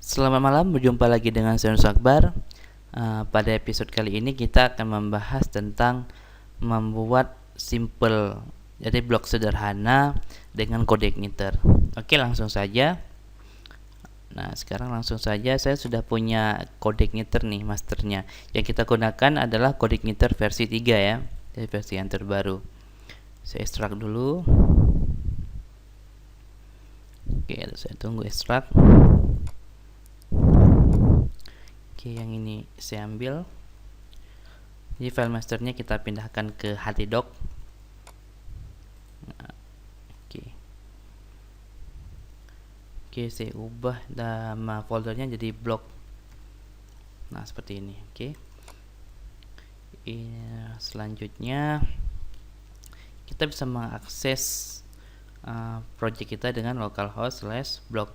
Selamat malam, berjumpa lagi dengan saya Nus Akbar. Pada episode kali ini kita akan membahas tentang membuat simple, jadi blok sederhana dengan kode igniter. Oke, langsung saja. Nah, sekarang langsung saja saya sudah punya kode igniter nih, masternya. Yang kita gunakan adalah kode igniter versi 3 ya, jadi versi yang terbaru. Saya ekstrak dulu. Oke, saya tunggu ekstrak. Oke, yang ini saya ambil. Jadi file masternya kita pindahkan ke htdoc. Nah, oke, saya ubah nama foldernya jadi blok. Nah, seperti ini. Oke. Selanjutnya kita bisa mengakses project kita dengan localhost/blok.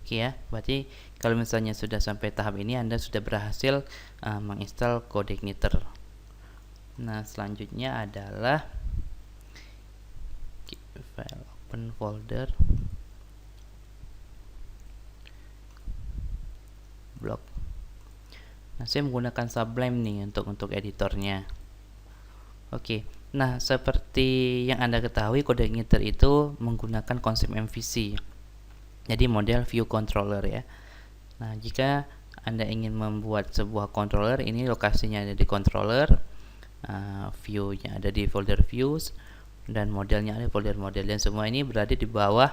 Oke ya, berarti kalau misalnya sudah sampai tahap ini Anda sudah berhasil menginstal kode igniter. Nah, selanjutnya adalah file open folder blok. Nah, saya menggunakan Sublime nih untuk editornya. Oke. Nah, seperti yang Anda ketahui, kode igniter itu menggunakan konsep MVC. Jadi model view controller ya. Nah, jika Anda ingin membuat sebuah controller, ini lokasinya ada di controller, view-nya ada di folder views, dan modelnya ada di folder model, dan semua ini berada di bawah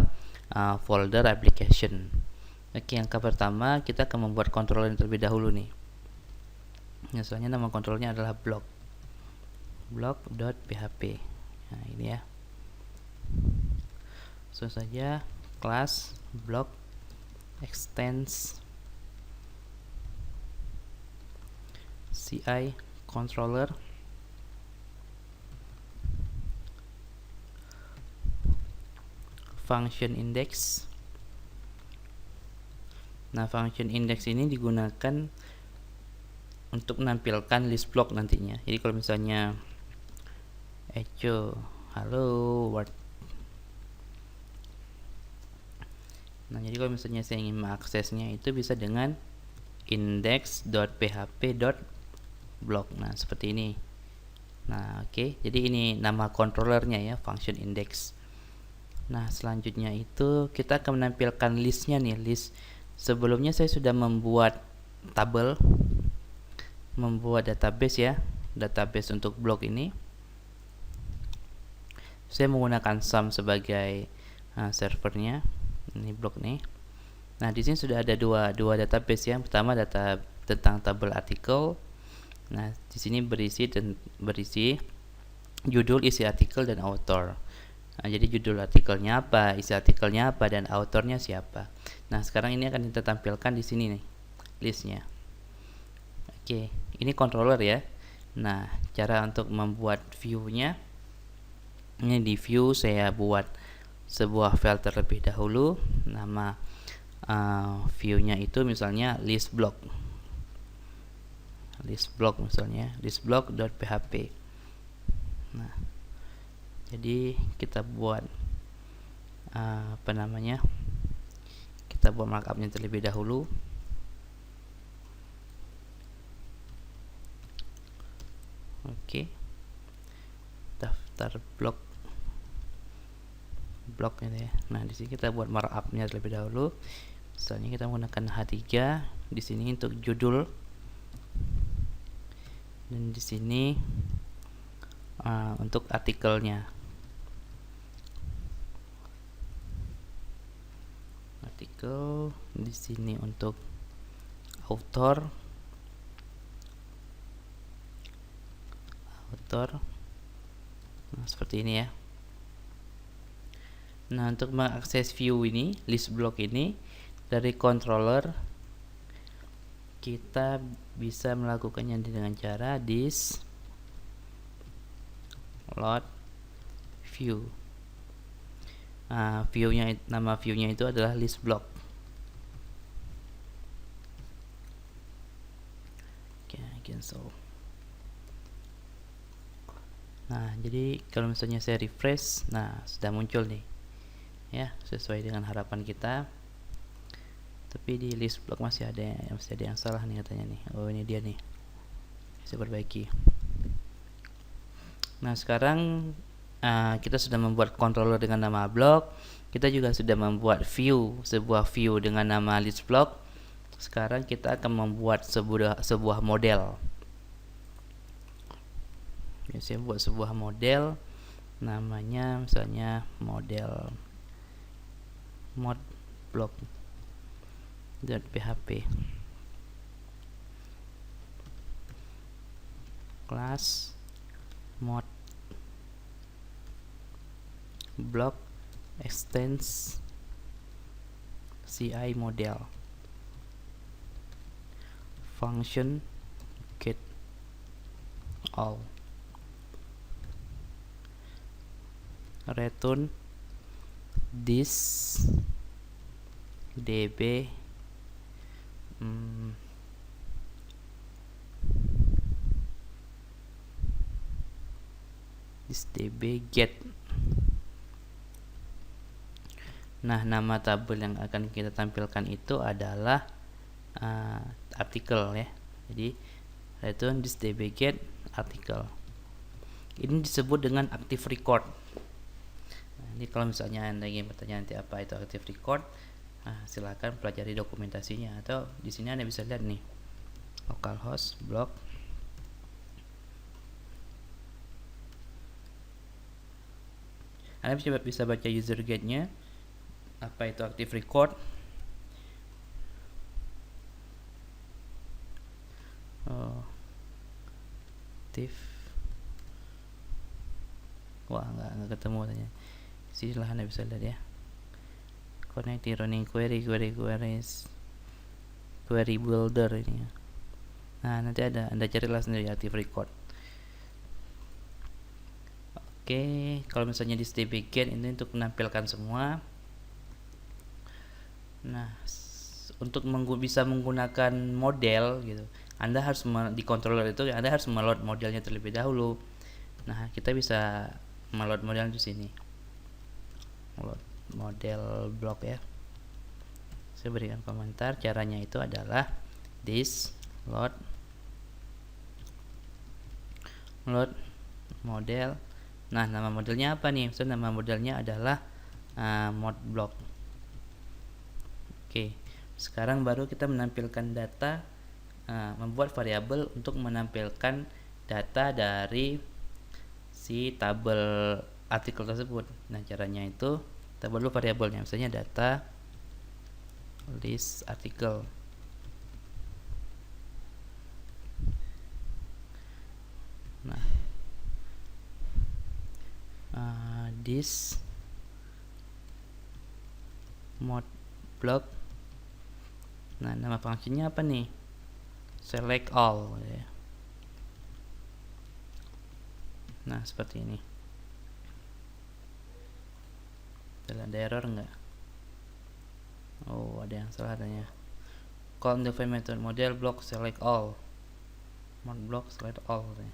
folder application. Oke, yang pertama kita akan membuat controller terlebih dahulu nih. Misalnya nama controllernya adalah blok.php. Nah, ini ya. Langsung saja class block extends CI controller function index. Nah, function index ini digunakan untuk menampilkan list block nantinya. Jadi kalau misalnya echo halo world. Nah, jadi kalau misalnya saya ingin mengaksesnya itu bisa dengan index.php.block. Nah, seperti ini. Nah, oke. Jadi ini nama controllernya ya, function index. Nah, selanjutnya itu kita akan menampilkan listnya nih, list. Sebelumnya saya sudah membuat tabel, membuat database ya, database untuk blok ini. Saya menggunakan sum sebagai servernya. Ini blok nih. Nah, di sini sudah ada dua database ya. Pertama data tentang tabel artikel. Nah, di sini berisi judul, isi artikel, dan author. Nah, jadi judul artikelnya apa, isi artikelnya apa, dan autornya siapa. Nah, sekarang ini akan kita tampilkan di sini nih listnya. Oke, ini controller ya. Nah, cara untuk membuat view-nya, ini di view saya buat sebuah file terlebih dahulu. Nama view-nya itu misalnya list block misalnya, listblock.php. Nah, jadi kita buat kita buat markupnya terlebih dahulu. Oke, daftar blok ini ya. Nah, di sini kita buat markupnya terlebih dahulu. Misalnya kita menggunakan H3 di sini untuk judul, dan di sini untuk artikelnya. Artikel di sini untuk author. Nah, seperti ini ya. Nah, untuk mengakses view ini, list block ini dari controller, kita bisa melakukannya dengan cara this load view. Nama view-nya itu adalah list block. Oke, cancel. Nah, jadi kalau misalnya saya refresh, nah sudah muncul nih. ya, sesuai dengan harapan kita. Tapi di list block masih ada yang salah nih katanya nih. Oh, ini dia nih, bisa perbaiki. Nah, sekarang kita sudah membuat controller dengan nama block. Kita juga sudah membuat sebuah view dengan nama list block. Sekarang kita akan membuat sebuah model. Saya buat sebuah model, namanya misalnya model mod block .php, class mod block extends ci model, function get all, return this db this db get. Nah, nama tabel yang akan kita tampilkan itu adalah artikel ya. Jadi return this db get artikel. Ini disebut dengan active record. Jadi kalau misalnya Anda ingin bertanya nanti apa itu active record, silakan pelajari dokumentasinya, atau di sini Anda bisa lihat nih, localhost block Anda bisa baca user guide-nya apa itu active record. Active, wah nggak ketemu tanya. Sinilah Anda bisa lihat ya, connect running queries, query builder ini. Nah, nanti Anda carilah sendiri active record. Oke, kalau misalnya di db get ini untuk menampilkan semua. Nah, untuk bisa menggunakan model gitu, Anda harus di controller itu Anda harus meload modelnya terlebih dahulu. Nah, kita bisa meload model di sini. Load model block ya. Saya berikan komentar, caranya itu adalah this load model. Nah, nama modelnya apa nih? So, nama modelnya adalah mod block. Oke, sekarang baru kita menampilkan data, membuat variabel untuk menampilkan data dari si tabel artikel tersebut. Nah, caranya itu kita buat dulu variabelnya, misalnya data list artikel. Nah, this mod block. Nah, nama fungsinya apa nih? Select all ya. Nah, seperti ini. Ada error enggak? Oh, ada yang salah adanya. Call define method model block select all. Mod block select all ya.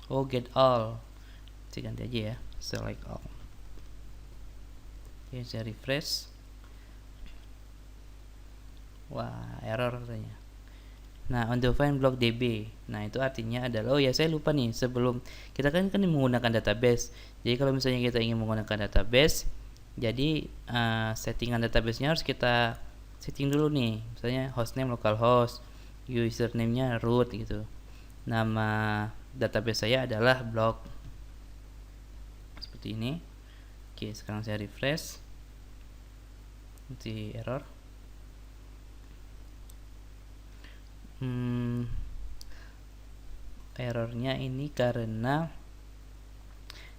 Oh, get all. Saya ganti aja ya, select all. Oke, saya refresh. Wah, error katanya. Nah, undefined block db. Nah, itu artinya adalah, oh ya saya lupa nih, sebelum kita kan menggunakan database. Jadi kalau misalnya kita ingin menggunakan database, jadi settingan databasenya harus kita setting dulu nih. Misalnya hostname localhost, username-nya root gitu. Nama database saya adalah block. Seperti ini. Oke, sekarang saya refresh. Nanti error. Errornya ini karena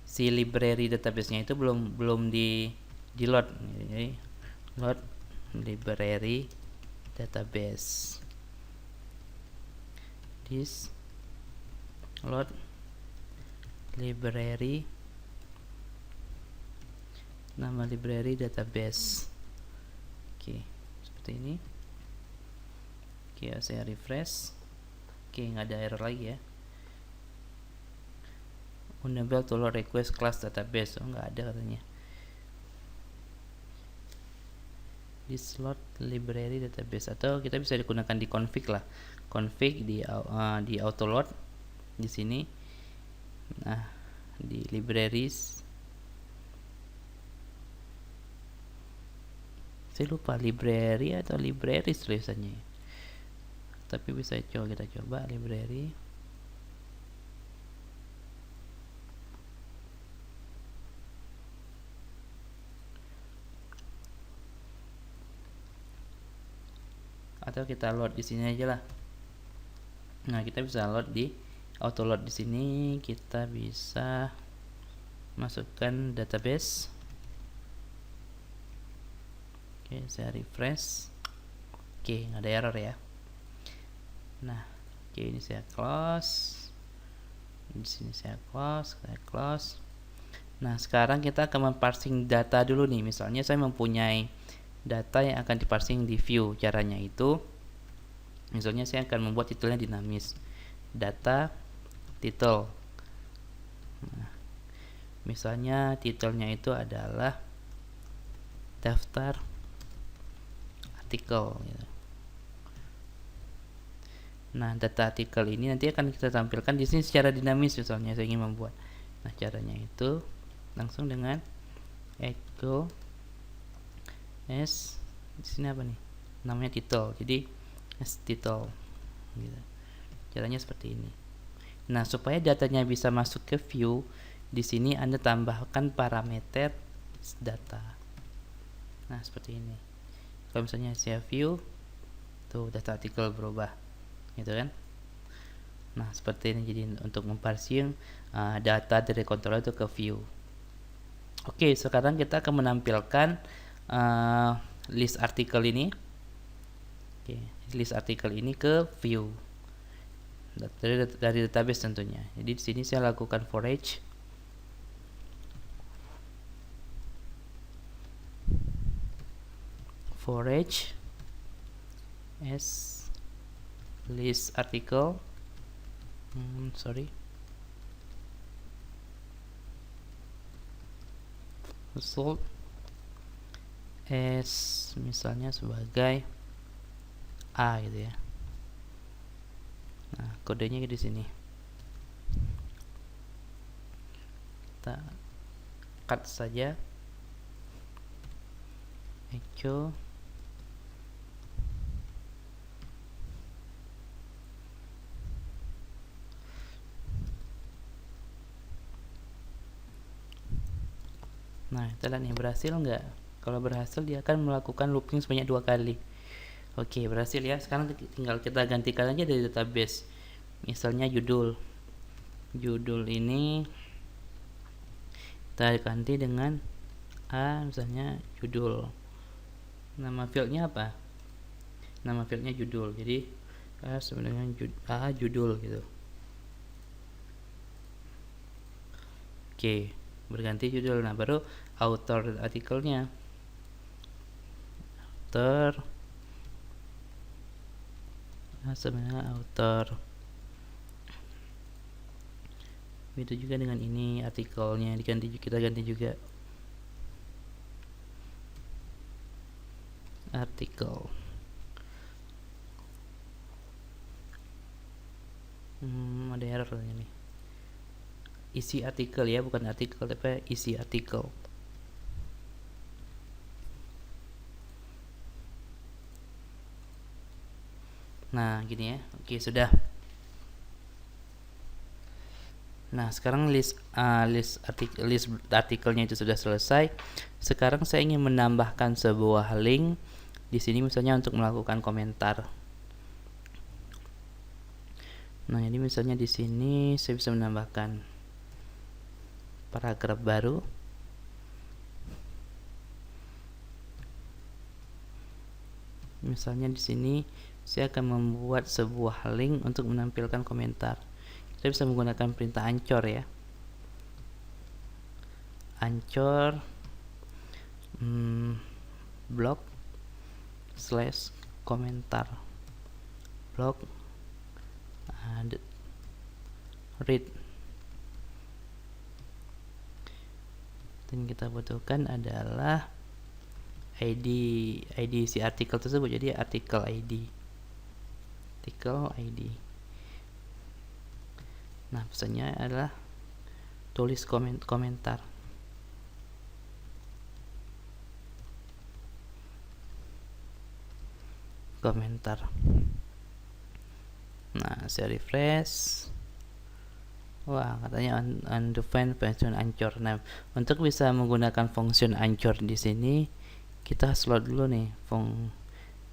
si library database-nya itu belum di load. Jadi load library database. This load library, nama library database. Oke, seperti ini. Oke, saya refresh. Oke, nggak ada error lagi ya. Unable to load request class database. Oh, nggak ada katanya. This load library database, atau kita bisa digunakan di config lah. Config di auto load di sini. Nah, di libraries. Saya lupa library atau libraries tulisannya. Tapi bisa kita coba library. Atau kita load di sini aja lah. Nah, kita bisa load di auto load di sini. Kita bisa masukkan database. Oke, saya refresh. Oke, nggak ada error ya. Nah, oke, ini saya close. Di sini saya close. Nah, sekarang kita akan memparsing data dulu nih. Misalnya saya mempunyai data yang akan diparsing di view. Caranya itu, misalnya saya akan membuat titelnya dinamis. Data title. Nah, misalnya titelnya itu adalah daftar artikel gitu. Nah, data artikel ini nanti akan kita tampilkan di sini secara dinamis. Misalnya saya ingin membuat. Nah, caranya itu langsung dengan echo s, di sini apa nih? Namanya title. Jadi s title gitu. Caranya seperti ini. Nah, supaya datanya bisa masuk ke view, di sini Anda tambahkan parameter data. Nah, seperti ini. Kalau misalnya saya view, tuh data artikel berubah, gitu kan? Nah, seperti ini. Jadi untuk memparsing data dari controller itu ke view. Oke, sekarang kita akan menampilkan list artikel ini. Oke, list artikel ini ke view dari database tentunya. Jadi di sini saya lakukan for each s list article result as misalnya sebagai A gitu ya. Nah, kodenya di sini. Kita cut saja echo Nah, kita lihat nih berhasil nggak? Kalau berhasil, dia akan melakukan looping sebanyak 2 kali. Oke, berhasil ya. Sekarang tinggal kita gantikan aja dari database. Misalnya judul ini kita ganti dengan A, misalnya judul. Nama fieldnya apa? Nama fieldnya judul. Jadi A sebenarnya A judul gitu. Oke, berganti judul. Nah, baru author artikelnya. Sebenarnya author. Begitu juga dengan ini artikelnya kita ganti juga artikel. Ada error nih. Isi artikel ya, bukan artikel tapi isi artikel. Nah, gini ya. Oke, sudah. Nah, sekarang list artikelnya itu sudah selesai. Sekarang saya ingin menambahkan sebuah link di sini, misalnya untuk melakukan komentar. Nah, ini misalnya di sini saya bisa menambahkan paragraf baru. Misalnya di sini saya akan membuat sebuah link untuk menampilkan komentar. Kita bisa menggunakan perintah ancor ya. Ancor blog / komentar blog read. yang kita butuhkan adalah ID si artikel tersebut. Jadi artikel ID. Nah, pesannya adalah tulis komentar. Nah, saya refresh. Wah, katanya undefined function Anchor. Nah, untuk bisa menggunakan function Anchor di sini, kita slot dulu nih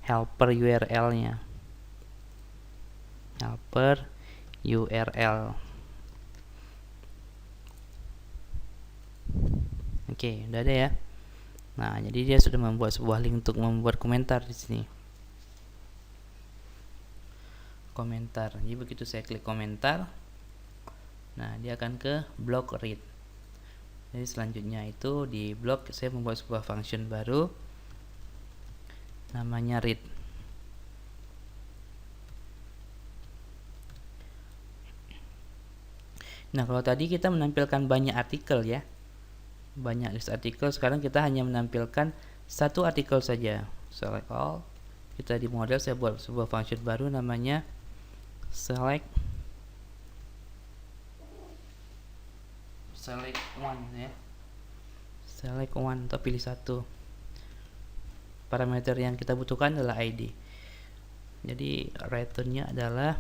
helper URL-nya. Helper URL. Oke, udah ada ya. Nah, jadi dia sudah membuat sebuah link untuk membuat komentar di sini. Komentar. Jadi begitu saya klik komentar, nah dia akan ke blok read. Jadi selanjutnya itu di blok saya membuat sebuah function baru namanya read. Nah, kalau tadi kita menampilkan banyak artikel ya, banyak list artikel, sekarang kita hanya menampilkan satu artikel saja. Select all. Kita di model saya buat sebuah function baru namanya select one ya. Select one atau pilih satu. Parameter yang kita butuhkan adalah ID. Jadi returnnya adalah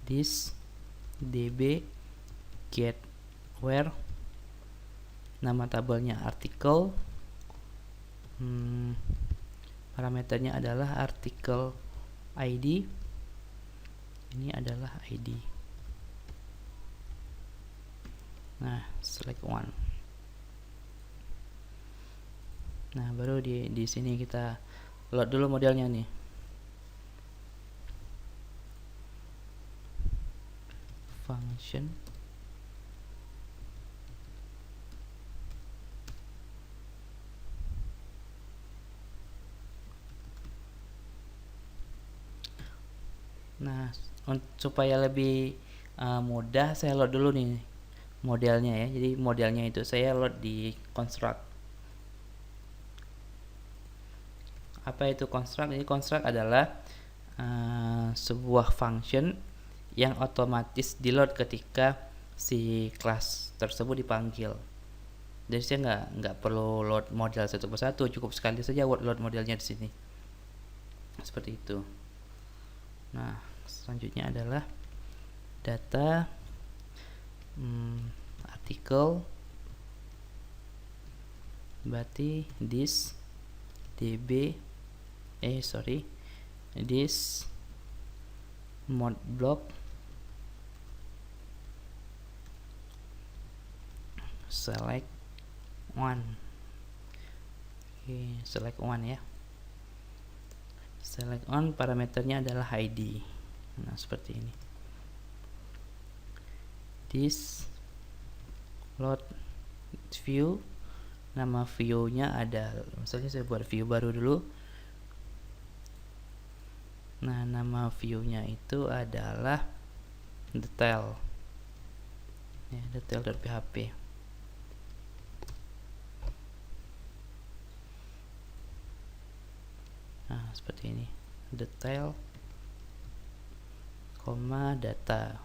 this db get where, nama tabelnya artikel, parameternya adalah artikel ID, ini adalah ID. Nah, select one. Nah, baru di sini kita load dulu modelnya nih. Function Nah, supaya lebih mudah saya load dulu nih modelnya ya. Jadi modelnya itu saya load di construct. Apa itu construct? Jadi construct adalah sebuah function yang otomatis di load ketika si kelas tersebut dipanggil. Jadi saya nggak perlu load model satu persatu, cukup sekali saja load modelnya di sini. Seperti itu. Nah, selanjutnya adalah data artikel, berarti this mod block select one. Oke, select one ya. Select on, parameternya adalah ID. Nah, seperti ini. This load view, nama view-nya ada, misalnya saya buat view baru dulu. Nah, nama view-nya itu adalah detail ya, detail.php. Nah, seperti ini, detail, koma, data.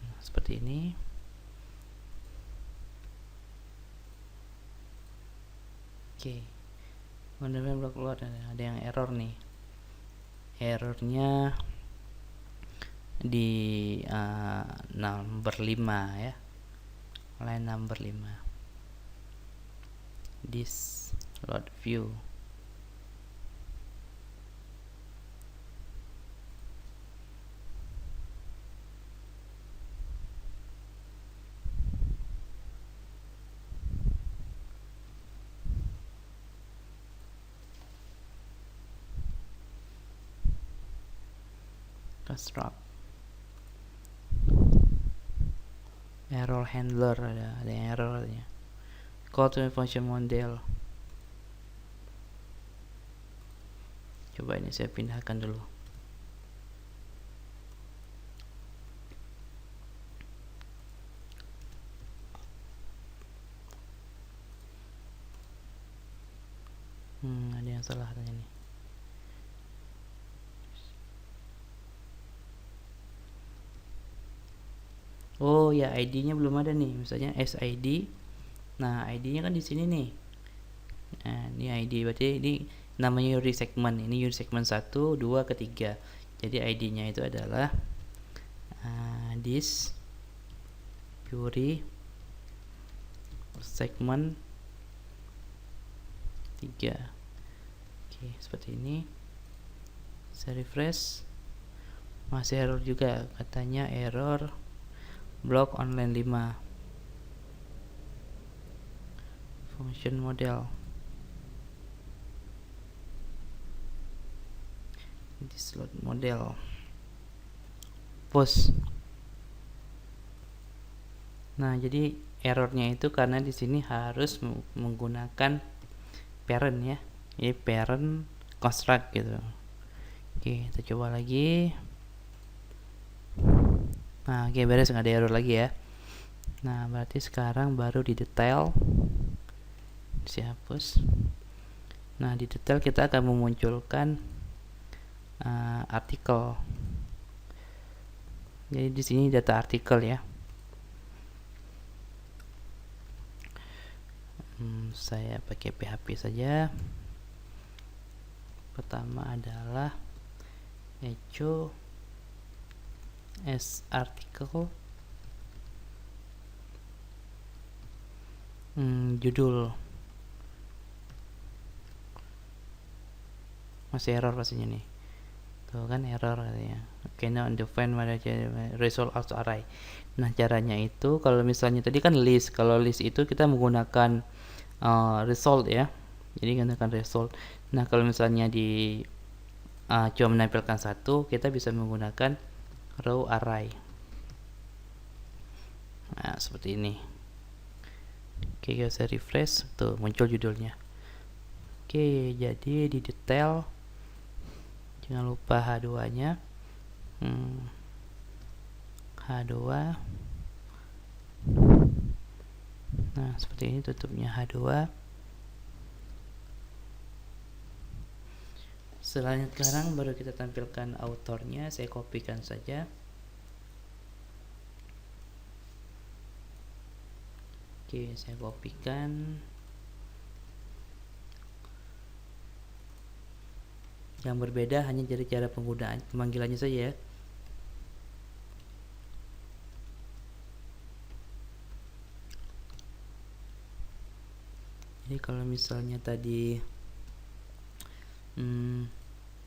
Nah, seperti ini. Oke, kemudian blok keluar ada yang error nih. Errornya di number 5 ya, line number 5. This load view. Construct error handler, ada yang errornya. Call to function model. Coba ini saya pindahkan dulu. yang salah tanya nih. Oh ya, ID-nya belum ada nih, misalnya SID. Nah, ID-nya kan di sini nih. Nah, ini ID berarti ini namanya unit segment. Ini unit segment 1, 2, ketiga. Jadi ID-nya itu adalah this Fury segment 3. Oke, seperti ini. Saya refresh. Masih error juga, katanya error blok online 5 function model. This load model post. Nah, jadi errornya itu karena di sini harus menggunakan parent ya. Ini parent construct gitu. Oke, kita coba lagi. Nah, oke, beres, nggak ada error lagi ya. Nah, berarti sekarang baru di detail. Saya hapus. Nah, di detail kita akan memunculkan artikel. Jadi di sini data artikel ya. Saya pakai PHP saja. Pertama adalah echo as article. Judul masih error pastinya nih. Tuh kan error katanya. Oke, now define result auto array. Nah, caranya itu kalau misalnya tadi kan list. Kalau list itu kita menggunakan result ya. Jadi gunakan result. Nah, kalau misalnya di cuma menampilkan satu, kita bisa menggunakan row array. Nah, seperti ini. Oke, saya refresh, tuh muncul judulnya. Oke, jadi di detail jangan lupa H2 nya. H2. Nah, seperti ini tutupnya H2. Sekarang baru kita tampilkan autornya. Saya kopikan saja. Oke, saya kopikan. Yang berbeda hanya dari cara penggunaan pemanggilannya saja ya. Jadi kalau misalnya tadi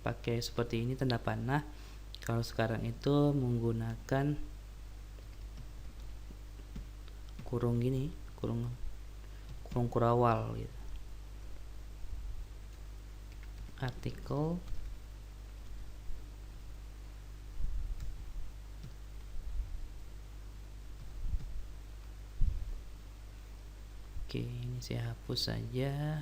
pakai seperti ini tanda panah, kalau sekarang itu menggunakan kurung gini, kurung kurawal gitu. Artikel oke, ini saya hapus saja.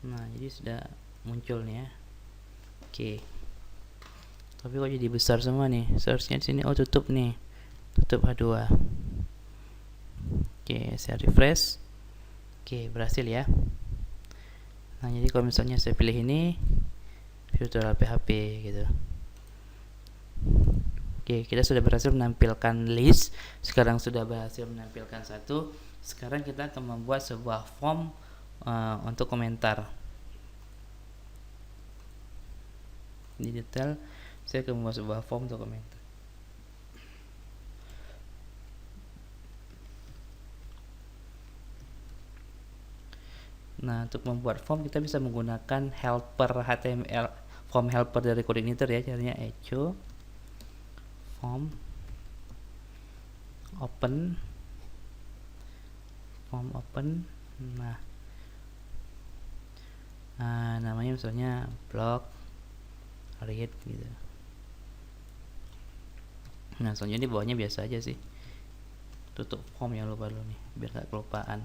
Nah, jadi sudah muncul nih ya. Oke, tapi kok jadi besar semua nih searchnya di sini. Oh, tutup nih, tutup H2. Oke, saya refresh. Oke, berhasil ya. Nah, jadi kalau misalnya saya pilih ini virtual PHP gitu. Oke, kita sudah berhasil menampilkan list. Sekarang sudah berhasil menampilkan satu. Sekarang kita akan membuat sebuah form untuk komentar. Di detail saya akan membuat sebuah form untuk komentar. Nah, untuk membuat form kita bisa menggunakan helper HTML, form helper dari coordinator ya. Caranya echo form open, form open. Nah, namanya misalnya block read gitu. Nah, selanjutnya di bawahnya biasa aja sih, tutup form, yang lupa dulu nih biar gak kelupaan.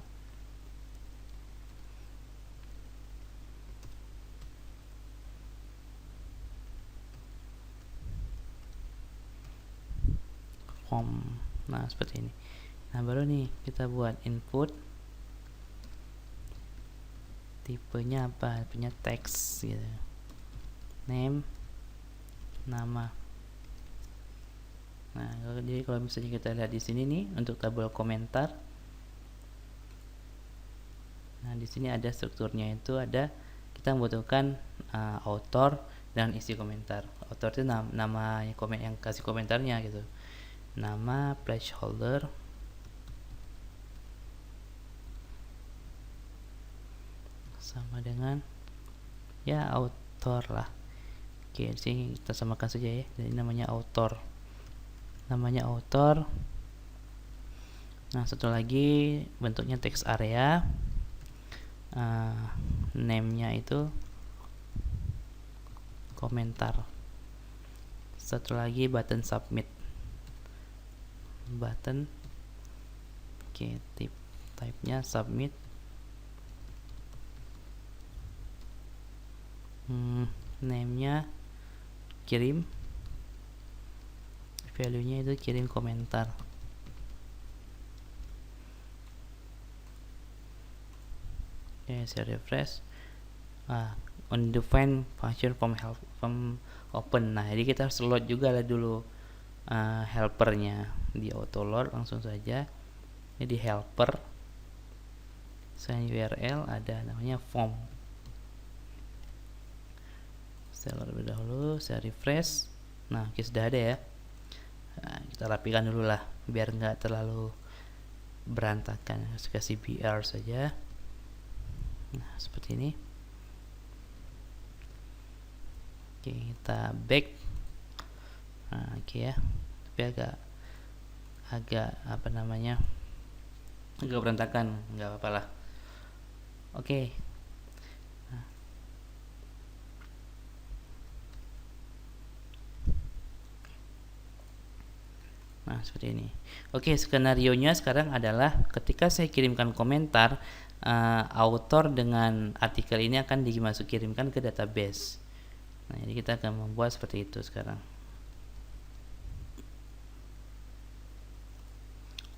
Form, nah seperti ini. Nah baru nih kita buat input, tipenya apa, tipenya teks gitu, name, nama. Nah jadi kalau misalnya kita lihat di sini nih untuk tabel komentar, nah di sini ada strukturnya, itu ada kita membutuhkan author dan isi komentar. Author itu nama yang kasih komentarnya gitu, nama, placeholder, sama dengan ya author lah. Oke, di sini kita samakan saja ya. Jadi namanya author. Nah, satu lagi bentuknya text area. Name-nya itu komentar. Satu lagi button submit. Button. Oke, type-nya submit. Name-nya kirim, value-nya itu kirim komentar. Oke, saya refresh. Undefined function from open. Nah, jadi kita harus load juga lah dulu helpernya di auto load. Langsung saja jadi helper selain URL ada namanya form. Saya load lebih dahulu, saya refresh. Nah, oke, sudah ada ya. Nah, kita rapikan dulu lah biar nggak terlalu berantakan. Saya kasih BR saja. Nah, seperti ini. Oke, kita back. Nah, oke ya. Tapi agak apa namanya? Agak berantakan, nggak apa-apa lah. Oke. Nah, seperti ini. Oke, skenarionya sekarang adalah ketika saya kirimkan komentar, author dengan artikel ini akan kirimkan ke database. Nah, jadi kita akan membuat seperti itu sekarang.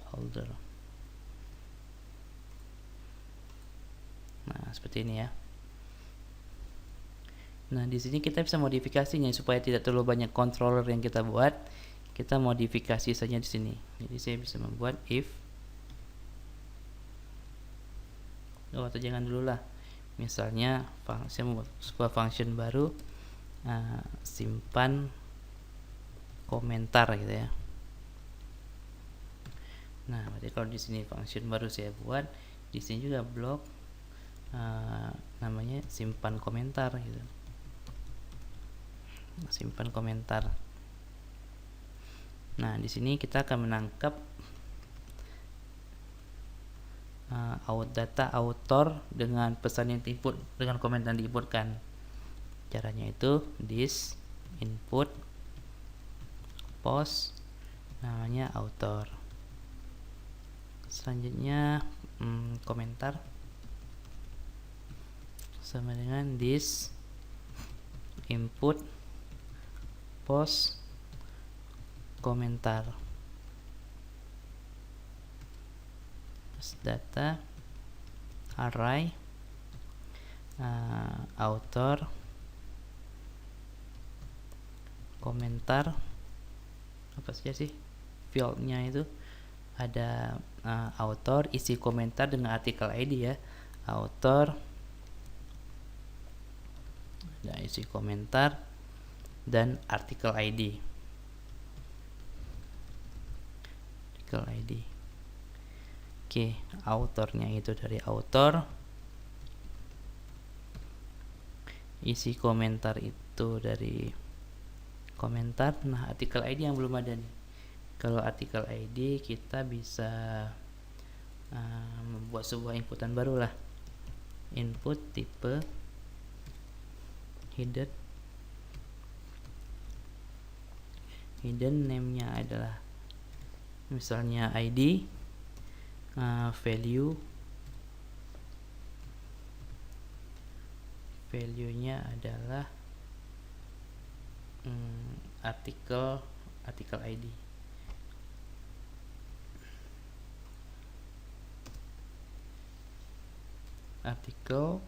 Holder. Nah, seperti ini ya. Nah, di sini kita bisa modifikasinya supaya tidak terlalu banyak controller yang kita buat. Kita modifikasi saja di sini. Jadi saya bisa membuat if. Atau jangan dulu lah. Misalnya saya membuat sebuah function baru, simpan komentar gitu ya. Nah, berarti kalau di sini function baru saya buat, di sini juga blok namanya simpan komentar gitu. Simpan komentar. Nah, di sini kita akan menangkap data author dengan pesan yang diinput, dengan komentar yang diinputkan. Caranya itu this input post namanya author. Selanjutnya komentar sama dengan this input post komentar. Data array author komentar, apa saja sih fieldnya itu, ada author, isi komentar dengan artikel ID ya, author, ada isi komentar dan artikel ID. Oke, autornya itu dari author, isi komentar itu dari komentar. Nah, artikel ID yang belum ada nih. Kalau artikel ID kita bisa membuat sebuah inputan baru lah. Input tipe hidden name-nya adalah misalnya ID, value-nya adalah artikel ID. artikel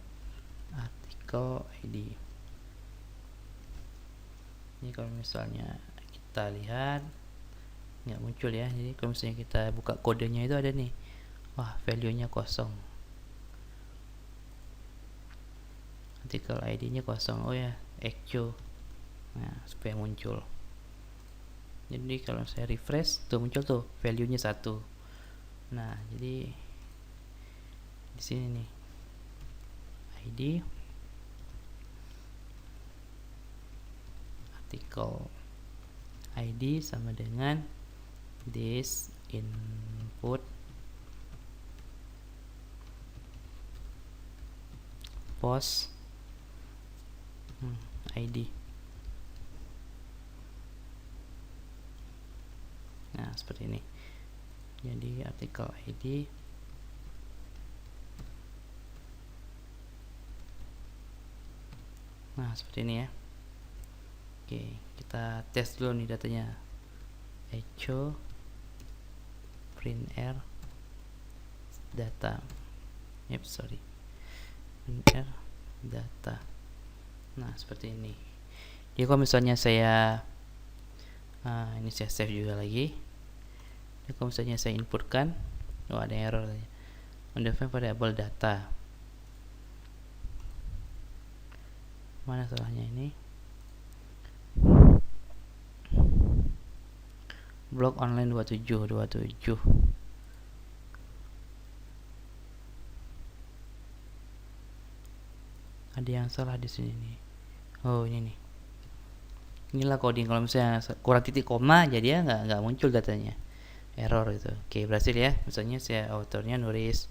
ID. Ini kalau misalnya kita lihat nggak muncul ya. Jadi kalau misalnya kita buka kodenya itu ada nih, wah value nya kosong, artikel ID nya kosong. Oh ya, echo. Nah, supaya muncul. Jadi kalau saya refresh tuh muncul tuh value nya 1. Nah, jadi di sini nih ID artikel ID sama dengan this input post ID. Nah, seperti ini. Jadi artikel ID nah seperti ini ya. Oke, kita tes dulu nih datanya. Echo print data. Print data. Nah, seperti ini. Jadi kalau misalnya saya ini saya save juga lagi. Jadi kalau misalnya saya inputkan, ada error tadi. Undefined variable data. Mana salahnya ini? Blok online 27. Ada yang salah di sini nih. Oh, ini nih. Inilah coding. Kalau misalnya kurang titik koma, jadi ya nggak muncul datanya. Error itu. Oke, berhasil ya. Misalnya saya autornya nulis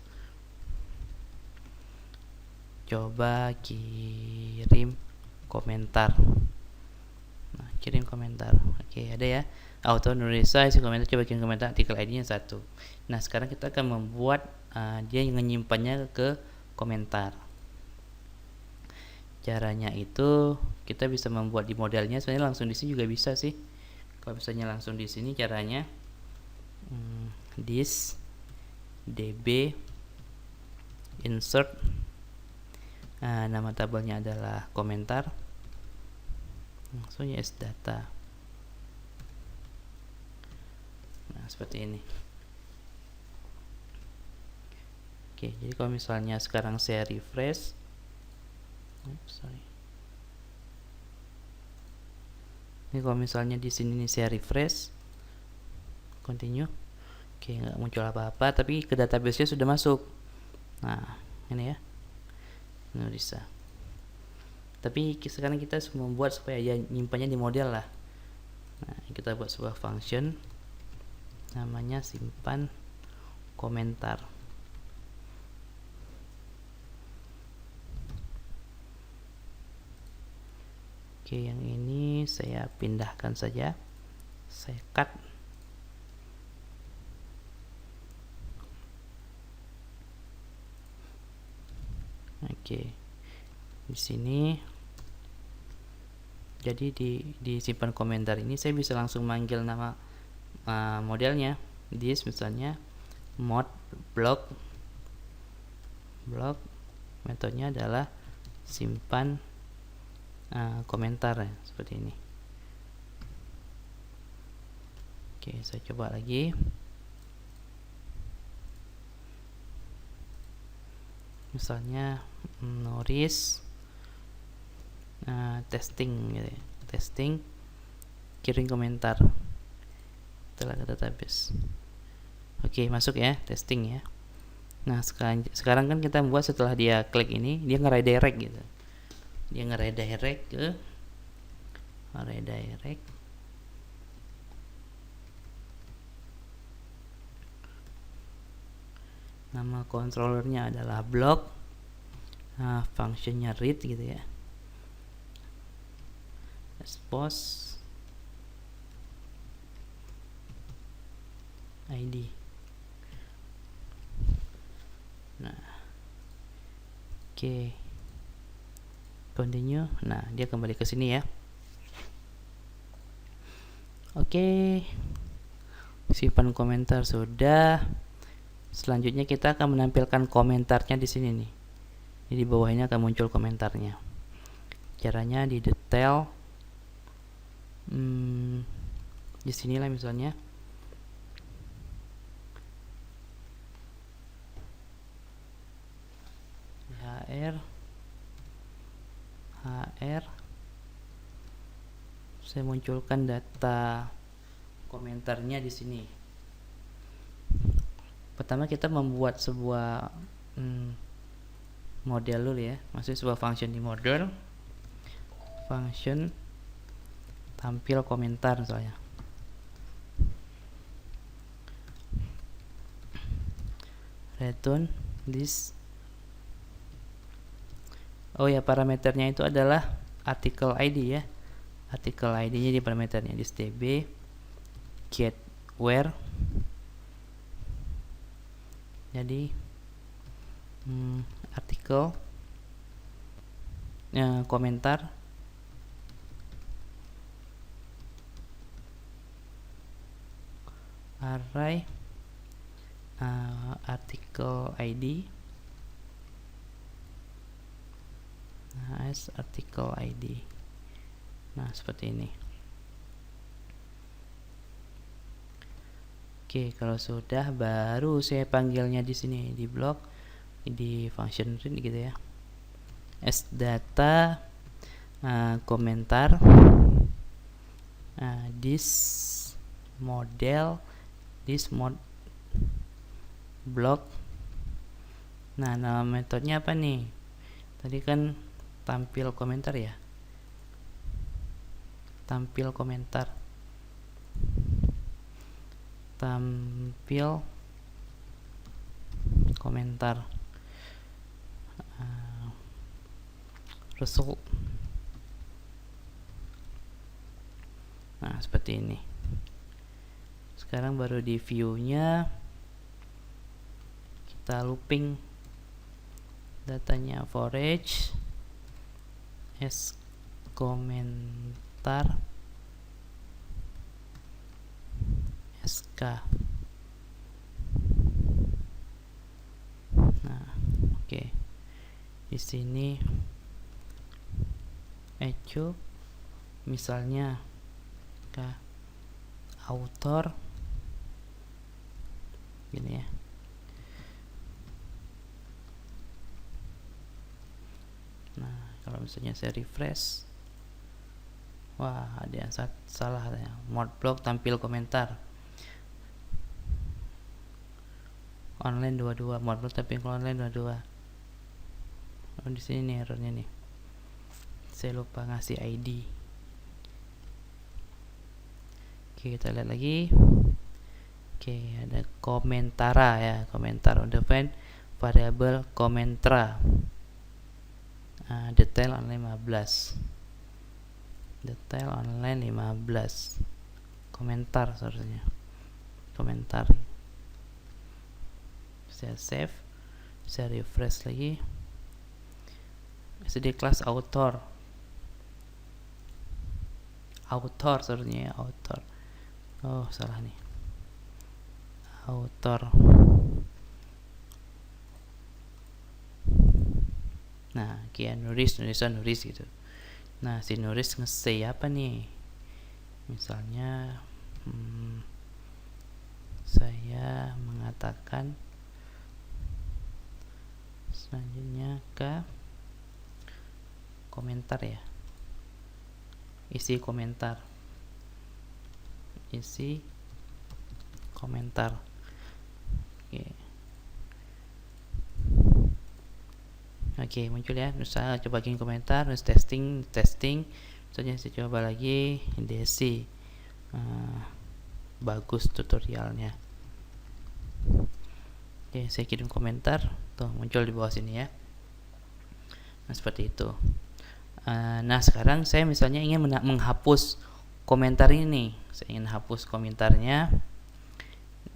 coba kirim komentar. Nah, kirim komentar. Oke, ada ya. Auto nulis saya isi komentar, coba kirim komentar, artikel ID-nya 1. Nah, sekarang kita akan membuat dia menyimpannya ke komentar. Caranya itu kita bisa membuat di modelnya, sebenarnya langsung di sini juga bisa sih. Kalau misalnya langsung di sini caranya this db insert, nama tabelnya adalah komentar, langsungnya data. Nah, seperti ini. Oke, jadi kalau misalnya sekarang saya refresh, ini kalau misalnya di sini nih saya refresh, continue, oke, nggak muncul apa-apa, tapi ke database-nya sudah masuk. Nah, ini ya, ini bisa. Tapi sekarang kita membuat supaya dia nyimpannya di model lah. Nah, kita buat sebuah function namanya simpan komentar. Oke, yang ini saya pindahkan saja, saya cut. Oke, di sini jadi di simpan komentar ini saya bisa langsung manggil nama modelnya. This misalnya mod block, metodenya adalah simpan komentar ya, seperti ini. Oke, saya coba lagi. Misalnya notice testing gitu ya. Testing kirim komentar setelah ke database. Oke, masuk ya, testing ya. Nah, sekarang kan kita buat setelah dia klik ini, dia nge-redirect gitu. Dia nge-redirect ke nama controllernya adalah block, functionnya read gitu ya, expose ID. Nah, oke, continue. Nah, dia kembali ke sini ya. Oke, simpan komentar sudah. Selanjutnya kita akan menampilkan komentarnya di sini nih. Jadi di bawah ini akan muncul komentarnya. Caranya di detail, di sinilah misalnya HR, saya munculkan data komentarnya di sini. Pertama kita membuat sebuah model dulu ya, maksudnya sebuah function di model, function tampil komentar misalnya. Return this. Oh ya, parameternya itu adalah article ID ya. Article ID-nya di parameternya di db get where. Jadi artikel komentar array article ID as article ID. Nah, seperti ini. Oke, kalau sudah baru saya panggilnya di sini di blok di function read gitu ya. As data komentar this model block. Nah, nama metodenya apa nih? Tadi kan tampil komentar ya. Tampil komentar. Tampil komentar. Result. Nah, seperti ini. Sekarang baru di view-nya kita looping datanya for each as komentar sk. Nah, oke. Di sini echo misalnya ke author gini ya. Nah, kalau misalnya saya refresh, wah ada yang salah ya. Mod block tampil komentar online 22, mod block tampil online 22. Oh, di sini nih errornya nih. Saya lupa ngasih ID. Oke, kita lihat lagi. Oke, ada komentara ya, komentar undefined variable komentra. Detail online 15. Detail online 15. Komentar seharusnya. Komentar. Saya save. Saya refresh lagi. SD class author. Author seharusnya ya, author. Oh, salah nih. Author. Nah, kayak nulis gitu. Nah, si nulis nge-say apa nih? Misalnya saya mengatakan selanjutnya ke komentar ya. Isi komentar. Oke, muncul ya. Misalnya coba bikin komentar, terus testing. Misalnya saya coba lagi Desi. Bagus tutorialnya. Oke, saya kirim komentar. Tuh, muncul di bawah sini ya. Nah, seperti itu. Nah, sekarang saya misalnya ingin menghapus komentar ini. Saya ingin hapus komentarnya.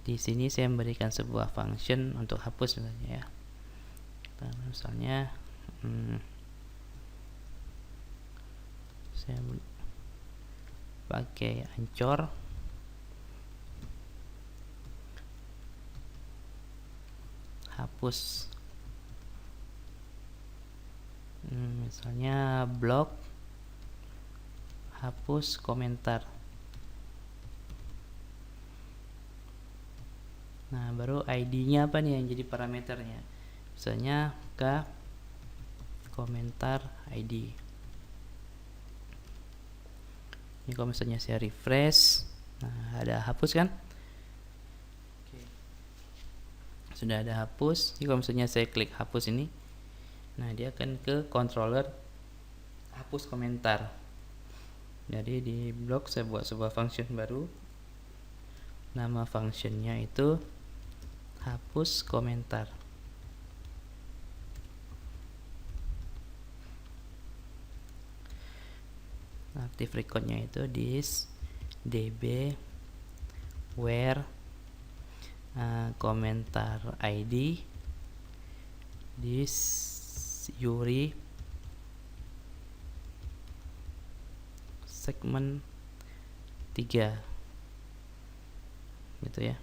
Di sini saya memberikan sebuah function untuk hapus misalnya ya. Misalnya saya pakai ancor hapus Misalnya blog hapus komentar. Nah, baru ID-nya apa nih yang jadi parameternya? Misalnya ke komentar ID. Ini kalau misalnya saya refresh, nah ada hapus kan? Oke. Sudah ada hapus. Jadi kalau misalnya saya klik hapus ini, nah dia akan ke controller hapus komentar. Jadi di blog saya buat sebuah function baru. Nama functionnya itu hapus komentar. Aktif recordnya itu this db where komentar ID this Yuri segmen 3 gitu ya.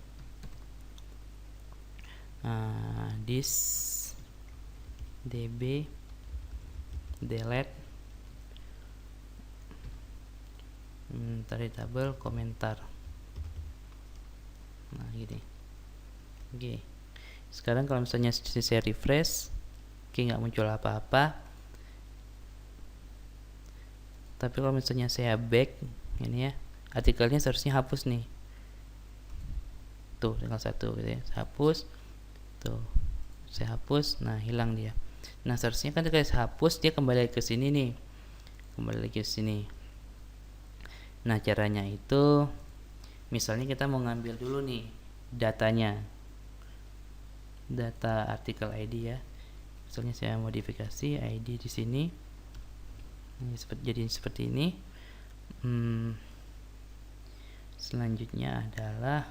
This db delete tadi tabel komentar. Nah gini. Oke. Sekarang kalau misalnya saya refresh, nggak muncul apa-apa. Tapi kalau misalnya saya back ini ya, artikelnya seharusnya hapus nih. Tuh tinggal satu gitu ya, saya hapus. Tuh saya hapus, nah hilang dia. Nah seharusnya kan ketika saya hapus dia kembali ke sini nih, kembali lagi ke sini. Nah caranya itu, misalnya kita mau ngambil dulu nih datanya, data artikel ID ya. Misalnya saya modifikasi ID di sini, ini jadi seperti ini. Selanjutnya adalah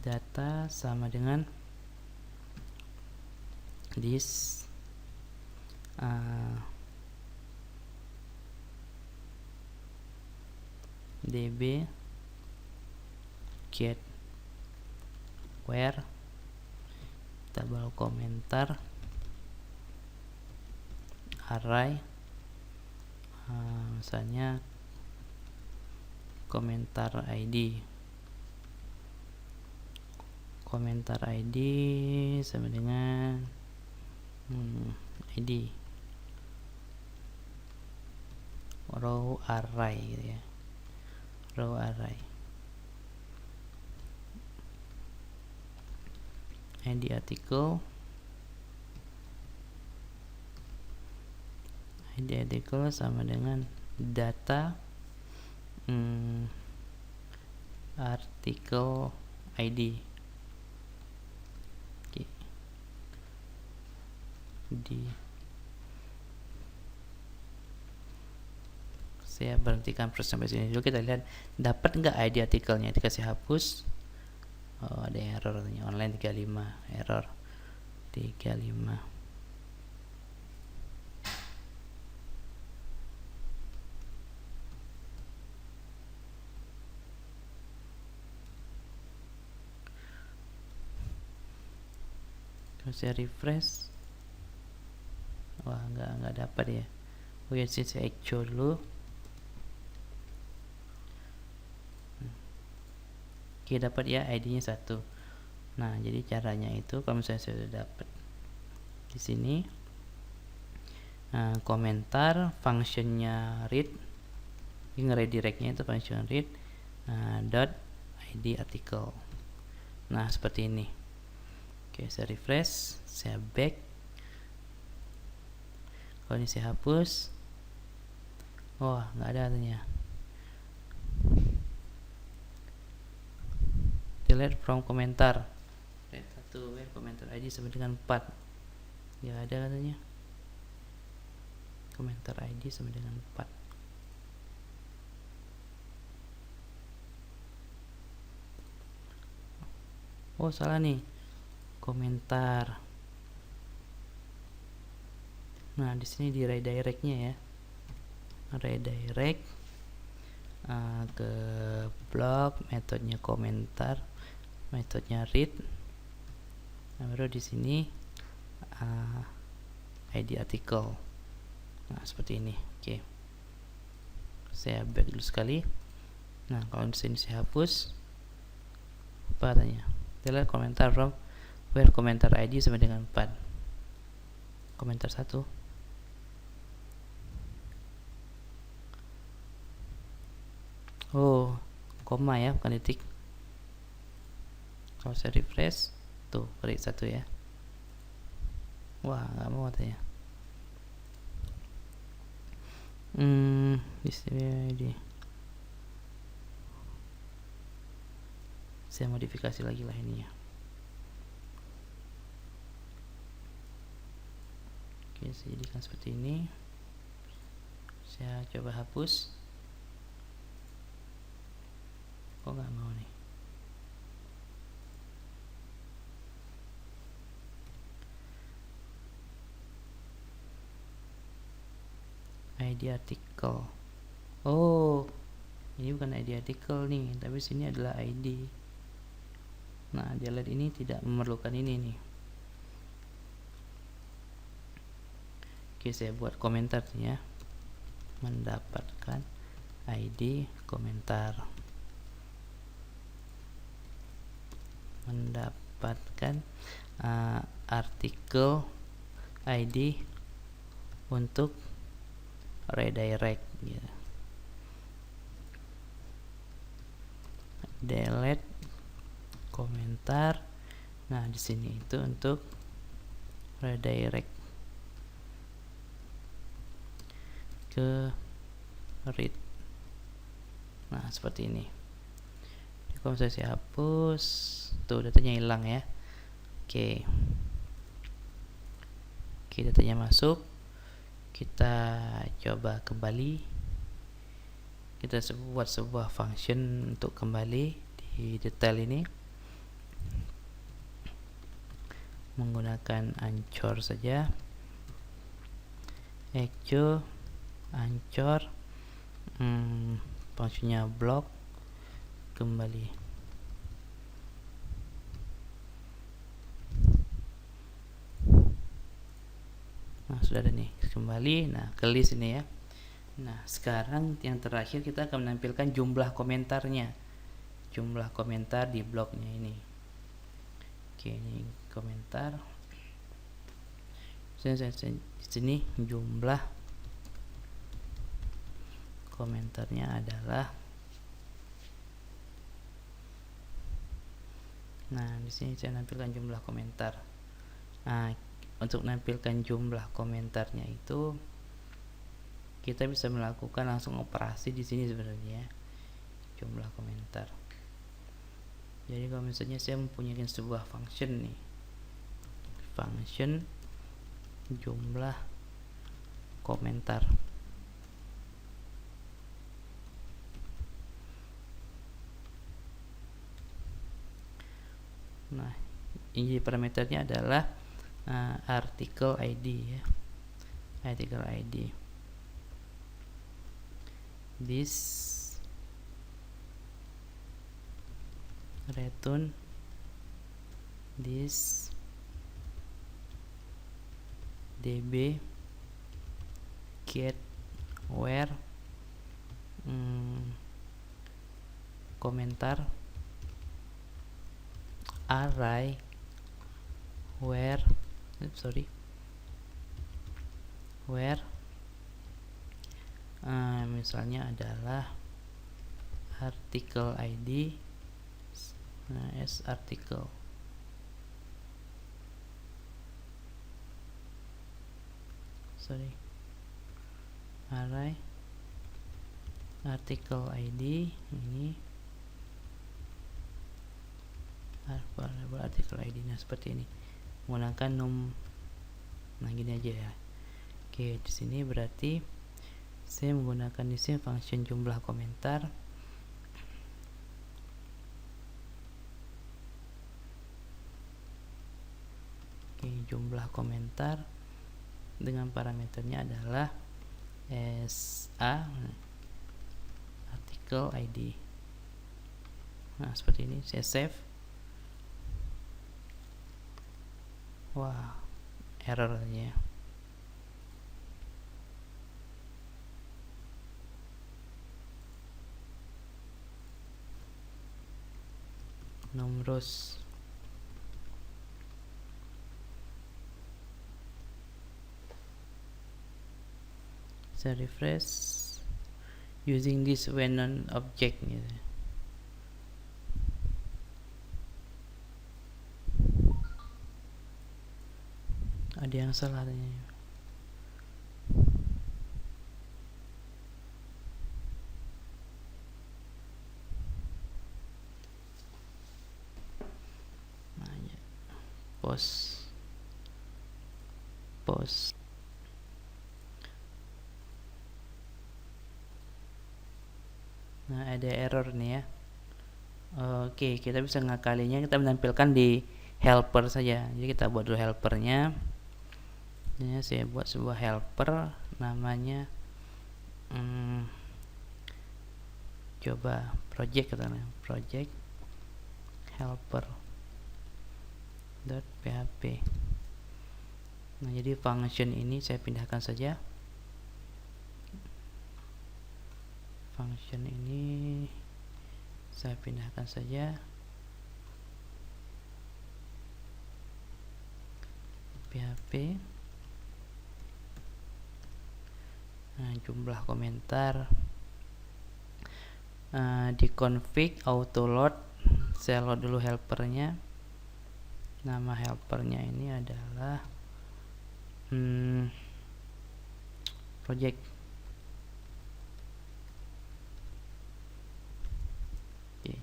data sama dengan this db get where tabel komentar array misalnya komentar ID sama dengan ID row array gitu ya, row array ID artikel sama dengan data artikel ID. Oke. Saya berhentikan proses sampai sini dulu. Kita lihat dapat nggak ID artikelnya. Dikasih hapus. Oh ada error nih, online 35 error 35. Kalau saya refresh, wah nggak dapat ya. Oke, saya echo dulu. Oke, dapat ya ID-nya 1. Nah, jadi caranya itu kalau misalnya saya sudah dapat di sini komentar functionnya read, ini redirectnya itu function read dot ID artikel. Nah, seperti ini. Oke, saya refresh, saya back. Kalau ini saya hapus, wah nggak ada artinya. Delete from komentar. Where komentar ID sama dengan 4. Ya ada katanya. Komentar ID sama dengan 4. Oh salah nih, komentar. Nah di sini di redirectnya ya, redirect ke blog, metodenya komentar, metodenya read. Nah, baru di sini ID artikel. Nah, seperti ini. Oke. Saya back dulu sekali. Nah, kalau di sini saya hapus, apa katanya? Delete komentar from where komentar ID sama dengan 4. Komentar 1. Oh, koma ya, bukan titik. Kalau saya refresh, tuh klik 1 ya. Wah, nggak mau katanya. Di sini saya modifikasi lagi lah ininya. Oke, saya jadikan seperti ini. Saya coba hapus. Kok nggak mau nih? ID artikel. Oh, ini bukan ID artikel nih, tapi sini adalah ID. Nah, delete ini tidak memerlukan ini nih. Oke, saya buat komentar nih ya. Mendapatkan ID komentar. Mendapatkan artikel ID untuk redirect gitu. Delete komentar. Nah, di sini itu untuk redirect ke read. Nah, seperti ini. Kalau saya hapus, tuh datanya hilang ya. Oke, datanya masuk. Kita coba kembali. Kita buat sebuah function untuk kembali di detail ini menggunakan Anchor saja. Echo Anchor, fungsinya block kembali. Nah, sudah ada nih kembali. Nah, ke list ini ya. Nah, sekarang yang terakhir kita akan menampilkan jumlah komentarnya. Jumlah komentar di blognya ini. Oke, ini komentar. Di sini jumlah komentarnya adalah. Nah, di sini saya nampilkan jumlah komentar. Nah, untuk menampilkan jumlah komentarnya itu kita bisa melakukan langsung operasi di sini sebenarnya. Jumlah komentar. Jadi kalau misalnya saya mempunyai sebuah function nih. Function jumlah komentar. Nah, ini parameternya adalah artikel ID ya. Artikel ID. This return this db get where komentar array where misalnya adalah artikel ID as artikel. Array artikel ID ini variable artikel ID. Nah, seperti ini menggunakan num. Nah, gini aja ya. Oke, di sini berarti saya menggunakan di sini function jumlah komentar. Oke, jumlah komentar dengan parameternya adalah SA artikel ID. Nah, seperti ini saya save. Wah, errornya. Nomros. Saya refresh using this when non object gitu. Ada yang salah tanya. Post. Nah, ada error nih ya. Oke, kita bisa ngakalinya, kita menampilkan di helper saja. Jadi kita buat dulu helpernya. Ini saya buat sebuah helper namanya coba project katanya, project helper .php. Nah, jadi function ini saya pindahkan saja. Function ini saya pindahkan saja. PHP. Nah, jumlah komentar di config auto load. Saya load dulu helpernya. Nama helpernya ini adalah project. Oke.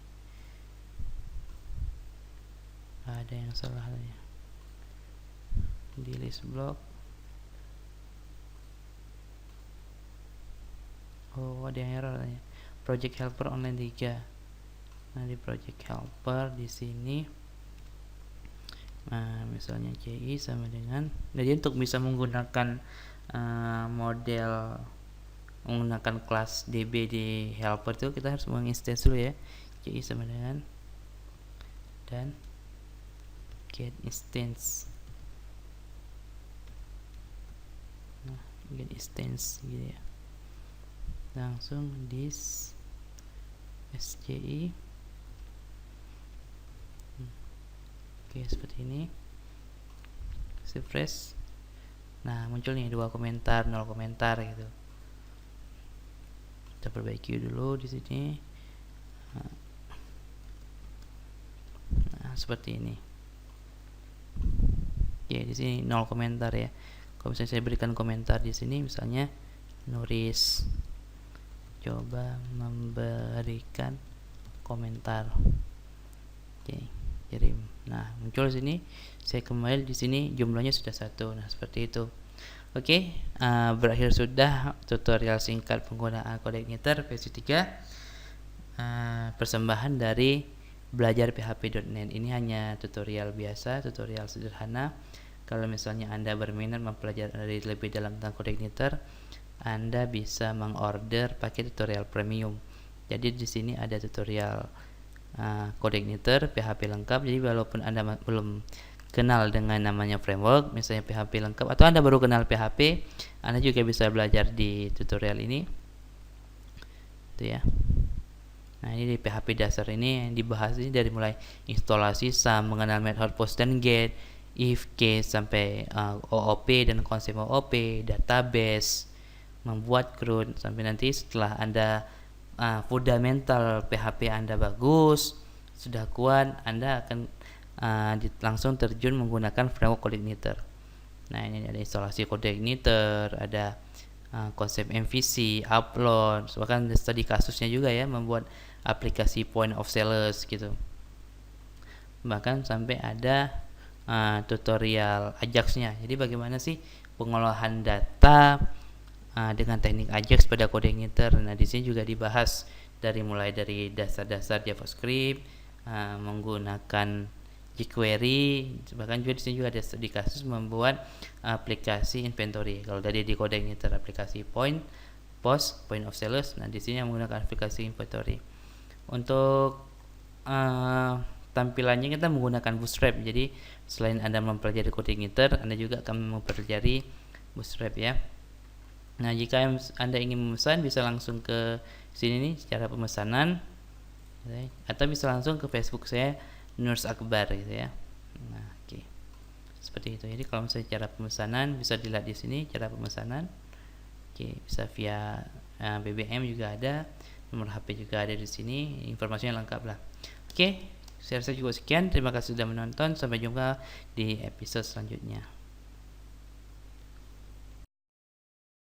Ada yang salah ya. Di list block. Oh, ada yang error ya. Project helper online 3. Nah, di project helper di sini misalnya CI sama dengan, jadi untuk bisa menggunakan model menggunakan kelas DB di helper itu kita harus menginstance dulu ya. CI sama dengan dan get instance. Nah, get instance gitu ya. Langsung this SCI. Oke, seperti ini. Refresh. Nah, muncul nih 2 komentar, 0 komentar gitu. Kita perbaiki dulu di sini. Nah, seperti ini. Oke, di sini 0 komentar ya. Kalau misalnya saya berikan komentar di sini, misalnya Nuris coba memberikan komentar. Oke, kirim. Nah, muncul di sini. Saya kembali di sini jumlahnya sudah 1. Nah, seperti itu. Oke, berakhir sudah tutorial singkat penggunaan CodeIgniter versi 3. Persembahan dari belajarphp.net. Ini hanya tutorial biasa, tutorial sederhana. Kalau misalnya Anda berminat mempelajari lebih dalam tentang CodeIgniter, Anda bisa mengorder pakai tutorial premium. Jadi di sini ada tutorial CodeIgniter PHP lengkap. Jadi walaupun Anda belum kenal dengan namanya framework, misalnya PHP lengkap, atau Anda baru kenal PHP, Anda juga bisa belajar di tutorial ini. Itu ya. Nah, ini di PHP dasar ini yang dibahas ini dari mulai instalasi sum, mengenal method post dan get, if case sampai OOP dan konsep OOP, database, membuat CRUD, sampai nanti setelah Anda fundamental PHP Anda bagus, sudah kuat, Anda akan langsung terjun menggunakan framework CodeIgniter. Nah, ini ada instalasi CodeIgniter, ada konsep MVC, upload, bahkan studi kasusnya juga ya, membuat aplikasi point of sellers gitu. Bahkan sampai ada tutorial Ajax-nya. Jadi bagaimana sih pengolahan data dengan teknik Ajax pada CodeIgniter. Nah, di sini juga dibahas mulai dari dasar-dasar JavaScript, menggunakan jQuery, bahkan juga di sini juga ada studi kasus membuat aplikasi inventory. Kalau tadi di CodeIgniter aplikasi point of sellers, nah di sini yang menggunakan aplikasi inventory. Untuk tampilannya kita menggunakan Bootstrap. Jadi selain Anda mempelajari coding editor, Anda juga akan mempelajari Bootstrap ya. Nah, jika Anda ingin memesan, bisa langsung ke sini nih, cara pemesanan, atau bisa langsung ke Facebook saya, Nurs Akbar gitu ya. Nah, oke. Seperti itu. Jadi kalau misalnya cara pemesanan bisa dilihat di sini cara pemesanan. Oke, bisa via BBM juga ada, nomor HP juga ada di sini, informasinya lengkap lah. Oke, saya rasa cukup sekian. Terima kasih sudah menonton. Sampai jumpa di episode selanjutnya.